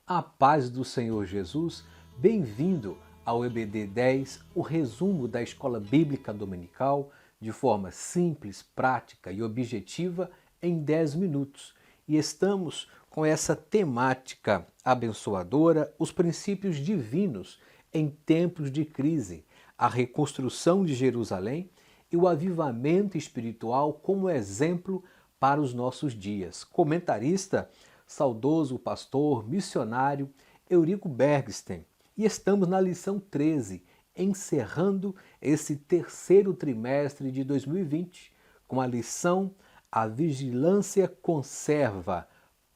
A paz do Senhor Jesus, bem-vindo ao EBD 10, o resumo da Escola Bíblica Dominical, de forma simples, prática e objetiva, em 10 minutos. E estamos com essa temática abençoadora, os princípios divinos em tempos de crise, a reconstrução de Jerusalém e o avivamento espiritual como exemplo para os nossos dias. Comentarista, saudoso pastor, missionário Eurico Bergsten. E estamos na lição 13, encerrando esse terceiro trimestre de 2020, com a lição A Vigilância Conserva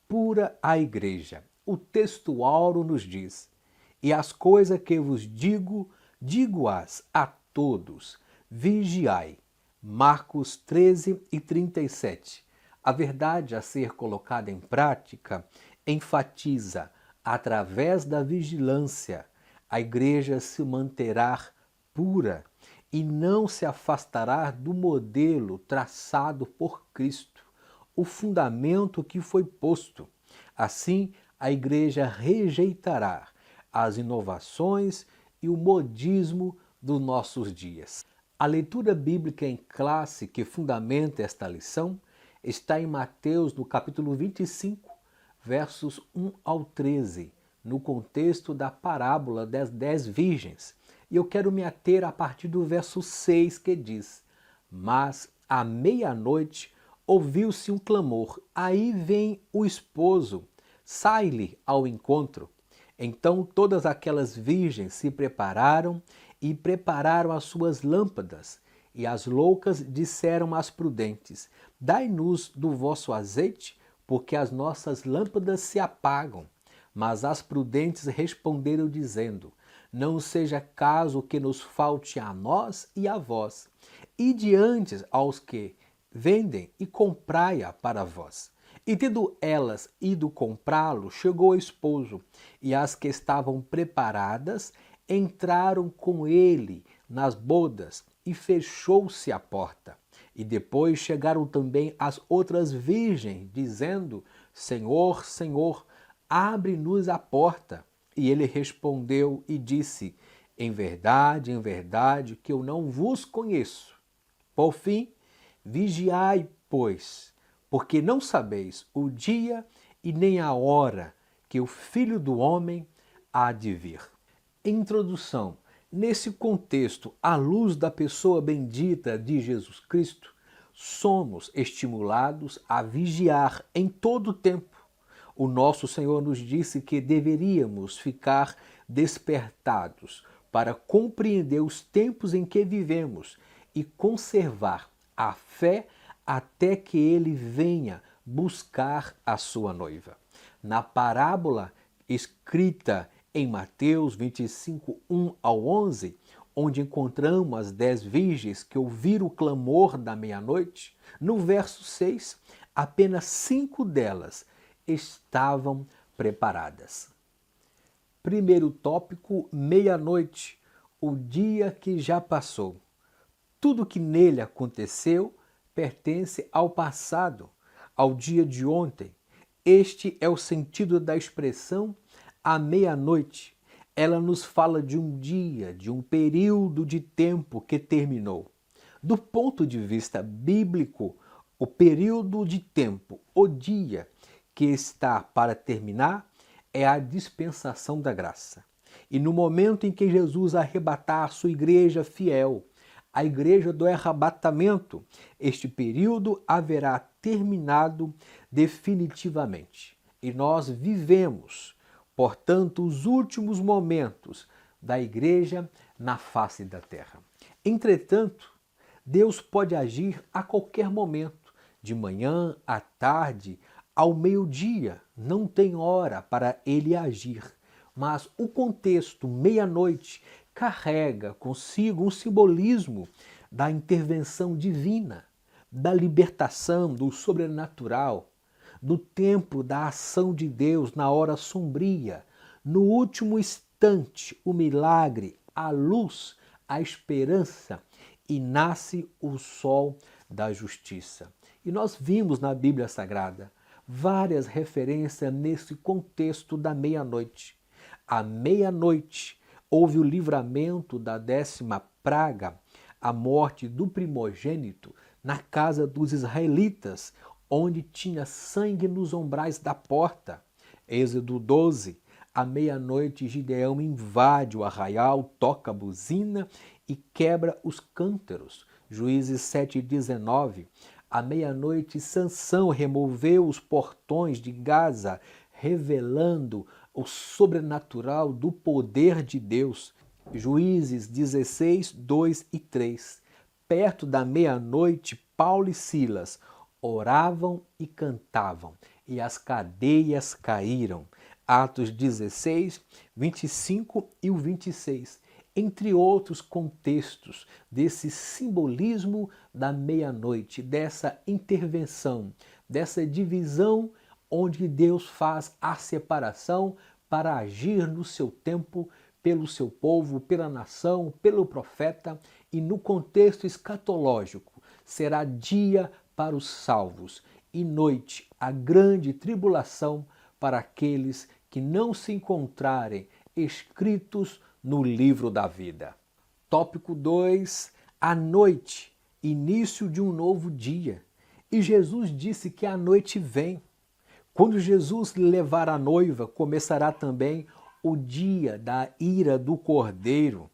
Pura a Igreja. O texto áureo nos diz: E as coisas que vos digo, digo-as a todos, vigiai. Marcos 13 e 37. A verdade a ser colocada em prática enfatiza, através da vigilância, a igreja se manterá pura e não se afastará do modelo traçado por Cristo, o fundamento que foi posto. Assim, a igreja rejeitará as inovações e o modismo dos nossos dias. A leitura bíblica em classe que fundamenta esta lição está em Mateus, no capítulo 25, versos 1 ao 13, no contexto da parábola das 10 virgens. E eu quero me ater a partir do verso 6, que diz: Mas à meia-noite ouviu-se um clamor, aí vem o esposo, sai-lhe ao encontro. Então todas aquelas virgens se prepararam e prepararam as suas lâmpadas. E as loucas disseram às prudentes: Dai-nos do vosso azeite, porque as nossas lâmpadas se apagam. Mas as prudentes responderam dizendo: Não seja caso que nos falte a nós e a vós. Ide antes aos que vendem e comprai-a para vós. E tendo elas ido comprá-lo, chegou o esposo, e as que estavam preparadas entraram com ele nas bodas, e fechou-se a porta. E depois chegaram também as outras virgens, dizendo: Senhor, Senhor, abre-nos a porta. E ele respondeu e disse: em verdade, que eu não vos conheço. Por fim, vigiai, pois, porque não sabeis o dia e nem a hora que o Filho do Homem há de vir. Introdução. Nesse contexto, à luz da pessoa bendita de Jesus Cristo, somos estimulados a vigiar em todo o tempo. O nosso Senhor nos disse que deveríamos ficar despertados para compreender os tempos em que vivemos e conservar a fé até que ele venha buscar a sua noiva. Na parábola escrita em Mateus 25, 1 ao 11, onde encontramos as 10 virgens que ouviram o clamor da meia-noite, no verso 6, apenas 5 delas estavam preparadas. Primeiro tópico, meia-noite, o dia que já passou. Tudo que nele aconteceu pertence ao passado, ao dia de ontem. Este é o sentido da expressão à meia-noite. Ela nos fala de um dia, de um período de tempo que terminou. Do ponto de vista bíblico, o período de tempo, o dia que está para terminar, é a dispensação da graça. E no momento em que Jesus arrebatar a sua igreja fiel, a igreja do arrebatamento, este período haverá terminado definitivamente. E nós vivemos, portanto, os últimos momentos da igreja na face da terra. Entretanto, Deus pode agir a qualquer momento, de manhã, à tarde, ao meio-dia. Não tem hora para ele agir. Mas o contexto, meia-noite, carrega consigo um simbolismo da intervenção divina, da libertação, do sobrenatural, do tempo da ação de Deus na hora sombria, no último instante, o milagre, a luz, a esperança, e nasce o sol da justiça. E nós vimos na Bíblia Sagrada várias referências nesse contexto da meia-noite. À meia-noite houve o livramento da 10ª praga, a morte do primogênito na casa dos israelitas, onde tinha sangue nos umbrais da porta. Êxodo 12. À meia-noite, Gideão invade o arraial, toca a buzina e quebra os cântaros. Juízes 7:19. À meia-noite, Sansão removeu os portões de Gaza, revelando o sobrenatural do poder de Deus. Juízes 16, 2 e 3. Perto da meia-noite, Paulo e Silas oravam e cantavam, e as cadeias caíram. Atos 16, 25 e o 26. Entre outros contextos desse simbolismo da meia-noite, dessa intervenção, dessa divisão onde Deus faz a separação para agir no seu tempo, pelo seu povo, pela nação, pelo profeta, e no contexto escatológico será dia para os salvos e noite a grande tribulação para aqueles que não se encontrarem escritos no livro da vida. Tópico 2. A noite, início de um novo dia. E Jesus disse que a noite vem. Quando Jesus levar a noiva, começará também o dia da ira do Cordeiro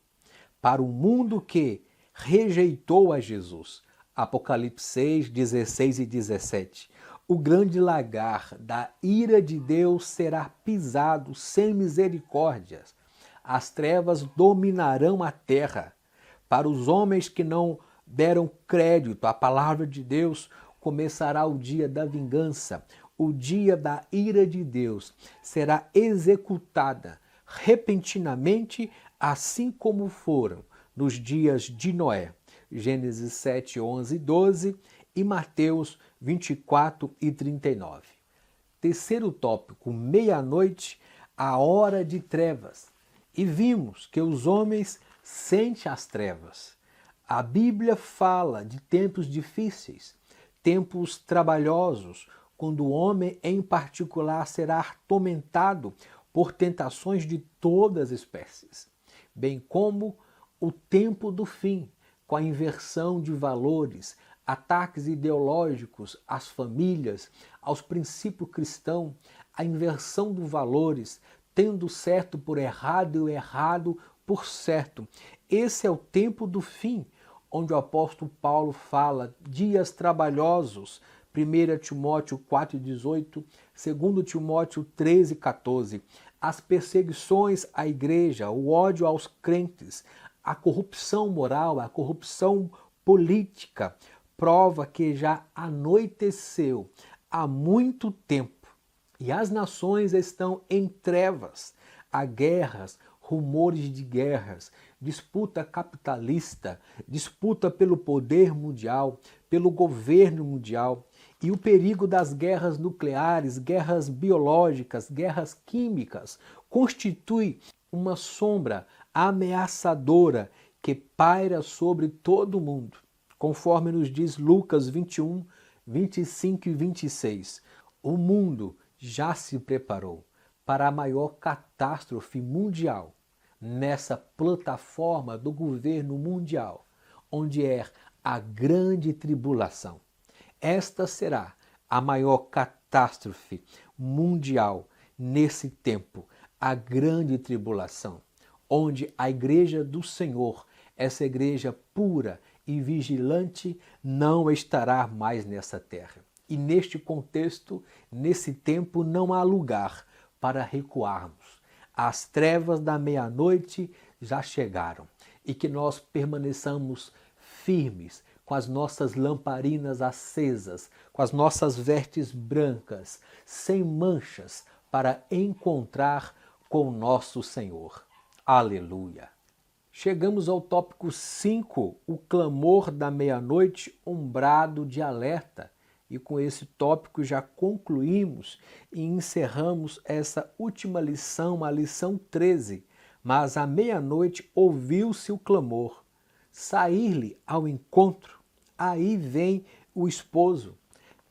para o mundo que rejeitou a Jesus. Apocalipse 6, 16 e 17. O grande lagar da ira de Deus será pisado sem misericórdias. As trevas dominarão a terra. Para os homens que não deram crédito à palavra de Deus, começará o dia da vingança. O dia da ira de Deus será executada repentinamente, assim como foram nos dias de Noé. Gênesis 7, 11 e 12 e Mateus 24 e 39. Terceiro tópico, meia-noite, a hora de trevas. E vimos que os homens sentem as trevas. A Bíblia fala de tempos difíceis, tempos trabalhosos, quando o homem em particular será atormentado por tentações de todas as espécies, bem como o tempo do fim, com a inversão de valores, ataques ideológicos às famílias, aos princípios cristãos, a inversão dos valores, tendo certo por errado e o errado por certo. Esse é o tempo do fim, onde o apóstolo Paulo fala dias trabalhosos, 1 Timóteo 4,18, 2 Timóteo 13,14, as perseguições à igreja, o ódio aos crentes, a corrupção moral, a corrupção política, prova que já anoiteceu há muito tempo e as nações estão em trevas. Há guerras, rumores de guerras, disputa capitalista, disputa pelo poder mundial, pelo governo mundial e o perigo das guerras nucleares, guerras biológicas, guerras químicas constitui uma sombra ameaçadora que paira sobre todo o mundo, conforme nos diz Lucas 21, 25 e 26. O mundo já se preparou para a maior catástrofe mundial nessa plataforma do governo mundial, onde é a grande tribulação. Esta será a maior catástrofe mundial nesse tempo, a grande tribulação, onde a igreja do Senhor, essa igreja pura e vigilante, não estará mais nessa terra. E neste contexto, nesse tempo, não há lugar para recuarmos. As trevas da meia-noite já chegaram e que nós permaneçamos firmes, com as nossas lamparinas acesas, com as nossas vestes brancas, sem manchas, para encontrar com o nosso Senhor. Aleluia! Chegamos ao tópico 5, o clamor da meia-noite, um brado de alerta. E com esse tópico já concluímos e encerramos essa última lição, a lição 13. Mas à meia-noite ouviu-se o clamor, sair-lhe ao encontro. Aí vem o esposo.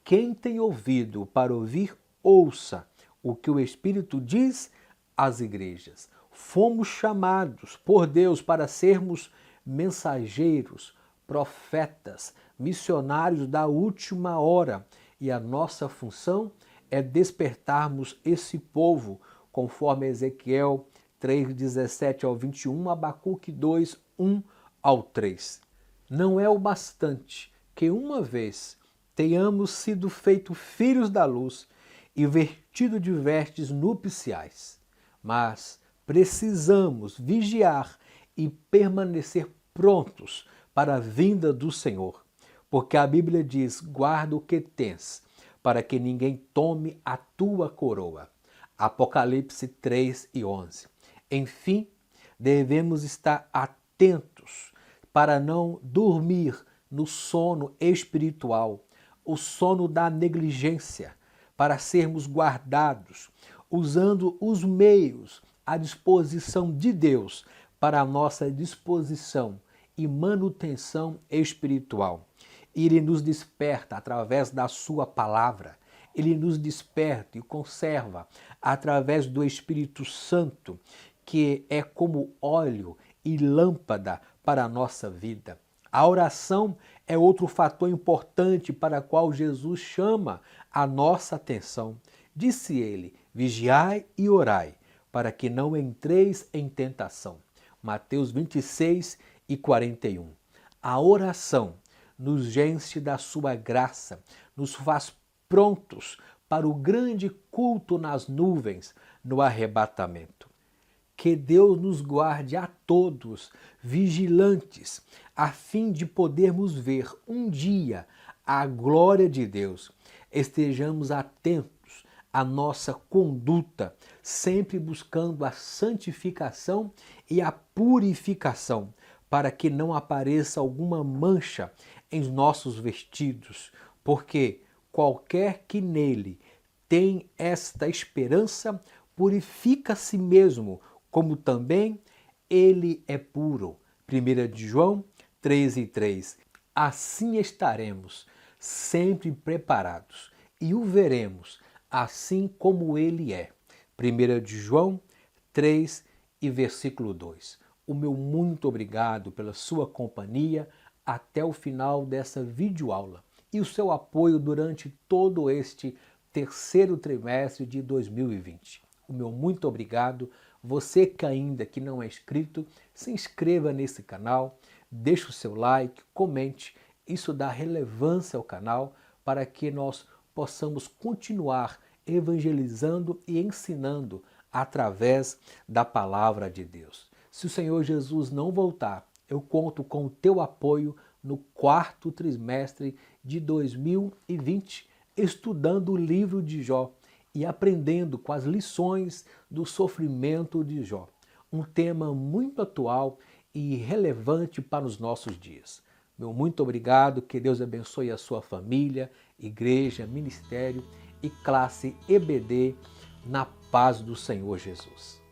Quem tem ouvido para ouvir, ouça o que o Espírito diz às igrejas. Fomos chamados por Deus para sermos mensageiros, profetas, missionários da última hora, e a nossa função é despertarmos esse povo, conforme Ezequiel 3:17 ao 21, Abacuque 2:1 ao 3. Não é o bastante que uma vez tenhamos sido feitos filhos da luz e vertido de vestes nupciais, mas precisamos vigiar e permanecer prontos para a vinda do Senhor, porque a Bíblia diz: guarda o que tens, para que ninguém tome a tua coroa. Apocalipse 3:11. Enfim, devemos estar atentos para não dormir no sono espiritual, o sono da negligência, para sermos guardados, usando os meios à disposição de Deus para a nossa disposição e manutenção espiritual. Ele nos desperta através da sua palavra. Ele nos desperta e conserva através do Espírito Santo, que é como óleo e lâmpada para a nossa vida. A oração é outro fator importante para o qual Jesus chama a nossa atenção. Disse ele: vigiai e orai, para que não entreis em tentação. Mateus 26:41. A oração nos enche da sua graça, nos faz prontos para o grande culto nas nuvens, no arrebatamento. Que Deus nos guarde a todos vigilantes, a fim de podermos ver um dia a glória de Deus. Estejamos atentos à nossa conduta, sempre buscando a santificação e a purificação, para que não apareça alguma mancha em nossos vestidos, porque qualquer que nele tem esta esperança purifica a si mesmo, como também ele é puro. 1 de João 3:3. Assim estaremos sempre preparados e o veremos assim como ele é. 1 de João 3 e versículo 2. O meu muito obrigado pela sua companhia até o final dessa videoaula e o seu apoio durante todo este terceiro trimestre de 2020. O meu muito obrigado. Você que ainda que não é inscrito, se inscreva nesse canal, deixe o seu like, comente. Isso dá relevância ao canal para que nós possamos continuar evangelizando e ensinando através da palavra de Deus. Se o Senhor Jesus não voltar, eu conto com o teu apoio no quarto trimestre de 2020, estudando o livro de Jó e aprendendo com as lições do sofrimento de Jó. Um tema muito atual e relevante para os nossos dias. Meu muito obrigado, que Deus abençoe a sua família, igreja, ministério e classe EBD na paz do Senhor Jesus.